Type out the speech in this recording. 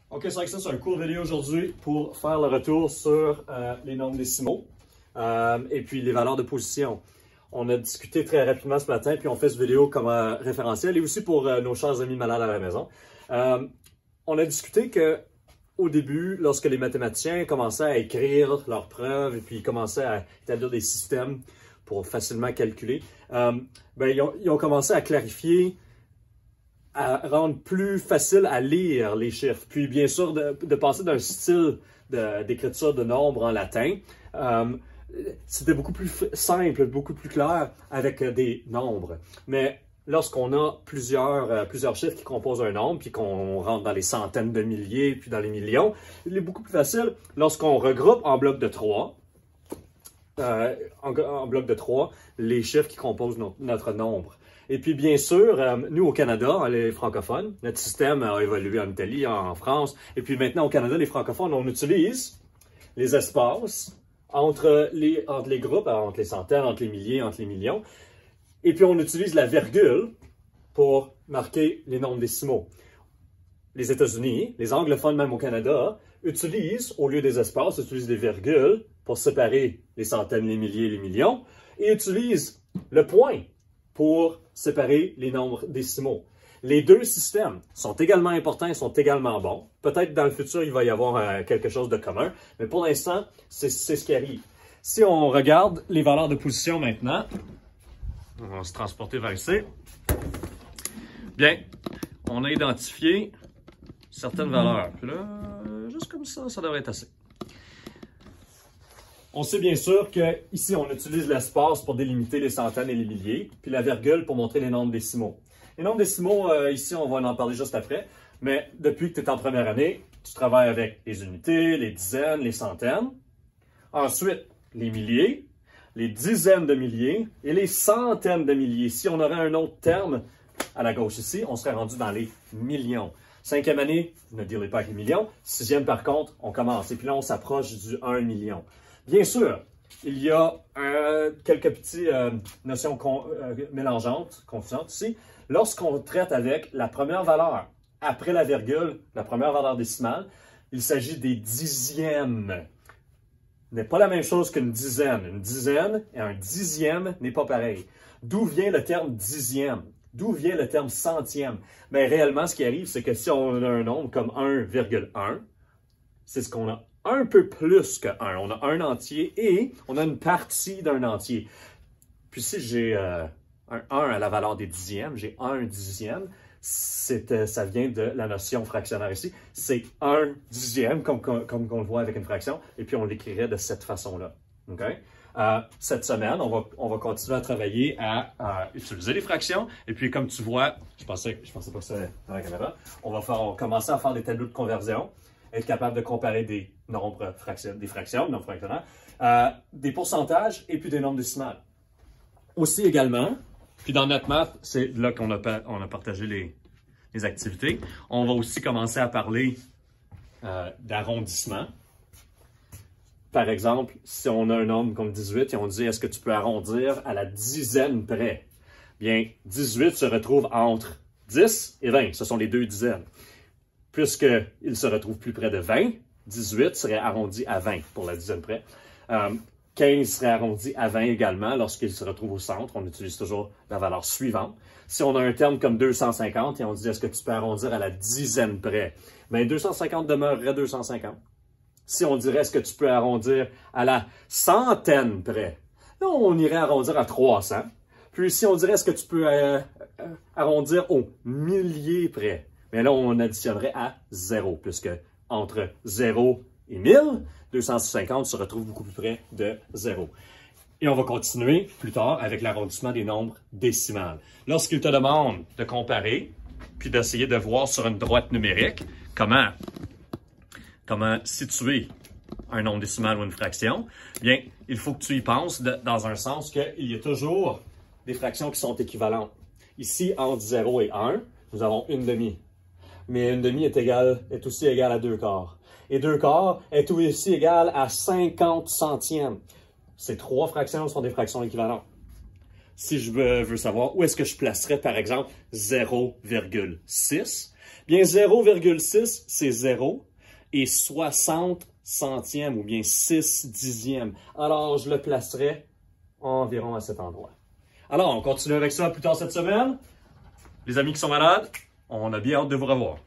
Ok, c'est vrai que ça, c'est un court vidéo aujourd'hui pour faire le retour sur les nombres décimaux et puis les valeurs de position. On a discuté très rapidement ce matin, puis on fait cette vidéo comme référentiel et aussi pour nos chers amis malades à la maison. On a discuté que au début, lorsque les mathématiciens commençaient à écrire leurs preuves et puis commençaient à établir des systèmes pour facilement calculer, ils ont commencé à clarifier, à rendre plus facile à lire les chiffres. Puis bien sûr, de passer d'un style d'écriture de nombres en latin, c'était beaucoup plus simple, beaucoup plus clair avec des nombres. Mais lorsqu'on a plusieurs chiffres qui composent un nombre, puis qu'on rentre dans les centaines de milliers, puis dans les millions, il est beaucoup plus facile lorsqu'on regroupe en blocs de 3, les chiffres qui composent notre nombre. Et puis, bien sûr, nous, au Canada, les francophones, notre système a évolué en Italie, en France. Et puis maintenant, au Canada, les francophones, on utilise les espaces entre les groupes, entre les centaines, entre les milliers, entre les millions. Et puis, on utilise la virgule pour marquer les nombres décimaux. Les États-Unis, les anglophones, même au Canada, utilisent, au lieu des espaces, utilisent des virgules pour séparer les centaines, les milliers, les millions, et utilisent le point pour séparer les nombres décimaux. Les deux systèmes sont également importants et sont également bons. Peut-être dans le futur, il va y avoir quelque chose de commun, mais pour l'instant, c'est ce qui arrive. Si on regarde les valeurs de position maintenant, on va se transporter vers ici. Bien, on a identifié certaines valeurs. Puis là, juste comme ça, ça devrait être assez. On sait bien sûr qu'ici, on utilise l'espace pour délimiter les centaines et les milliers, puis la virgule pour montrer les nombres décimaux. Les nombres décimaux, ici, on va en parler juste après, mais depuis que tu es en première année, tu travailles avec les unités, les dizaines, les centaines. Ensuite, les milliers, les dizaines de milliers et les centaines de milliers. Si on aurait un autre terme à la gauche ici, on serait rendu dans les millions. Cinquième année, ne dealez pas avec les millions. Sixième, par contre, on commence. Et puis là, on s'approche du 1 million. Bien sûr, il y a quelques petites notions mélangeantes, confusantes ici. Lorsqu'on traite avec la première valeur, après la virgule, la première valeur décimale, il s'agit des dixièmes. Ce n'est pas la même chose qu'une dizaine. Une dizaine et un dixième n'est pas pareil. D'où vient le terme dixième? D'où vient le terme centième? Bien, réellement, ce qui arrive, c'est que si on a un nombre comme 1,1, c'est ce qu'on a un peu plus que 1. On a un entier et on a une partie d'un entier. Puis si j'ai un 1 à la valeur des dixièmes, j'ai 1 dixième, ça vient de la notion fractionnaire ici. C'est 1 dixième, comme on le voit avec une fraction, et puis on l'écrirait de cette façon-là. Okay? Cette semaine, on va continuer à travailler à utiliser les fractions. Et puis, comme tu vois, je pensais pas que c'était dans la caméra, on va commencer à faire des tableaux de conversion, être capable de comparer des nombres des fractions, nombres fractionnaires, des pourcentages et puis des nombres décimales. Aussi également, puis dans notre math, c'est là qu'on a partagé les activités. On va aussi commencer à parler d'arrondissement. Par exemple, si on a un nombre comme 18 et on dit est-ce que tu peux arrondir à la dizaine près? Bien, 18 se retrouve entre 10 et 20. Ce sont les deux dizaines. Puisqu'il se retrouve plus près de 20, 18 serait arrondi à 20 pour la dizaine près. 15 serait arrondi à 20 également lorsqu'il se retrouve au centre. On utilise toujours la valeur suivante. Si on a un terme comme 250 et on dit est-ce que tu peux arrondir à la dizaine près? Bien, 250 demeurerait 250. Si on dirait est-ce que tu peux arrondir à la centaine près? Là, on irait arrondir à 300. Puis si on dirait est-ce que tu peux arrondir au millier près? Mais là, on additionnerait à 0, puisque entre 0 et 1000, 250 se retrouve beaucoup plus près de 0. Et on va continuer plus tard avec l'arrondissement des nombres décimales. Lorsqu'il te demande de comparer, puis d'essayer de voir sur une droite numérique comment situer un nombre décimal ou une fraction, bien, il faut que tu y penses dans un sens qu'il y a toujours des fractions qui sont équivalentes. Ici, entre 0 et 1, nous avons une demi. Mais une demi est aussi égale à 2 quarts. Et 2 quarts est aussi égal à 50 centièmes. Ces trois fractions sont des fractions équivalentes. Si je veux savoir où est-ce que je placerais, par exemple, 0,6, Bien, 0,6, c'est 0 et 60 centièmes ou bien 6 dixièmes. Alors, je le placerai environ à cet endroit. Alors, on continue avec ça plus tard cette semaine. Les amis qui sont malades, on a bien hâte de vous revoir.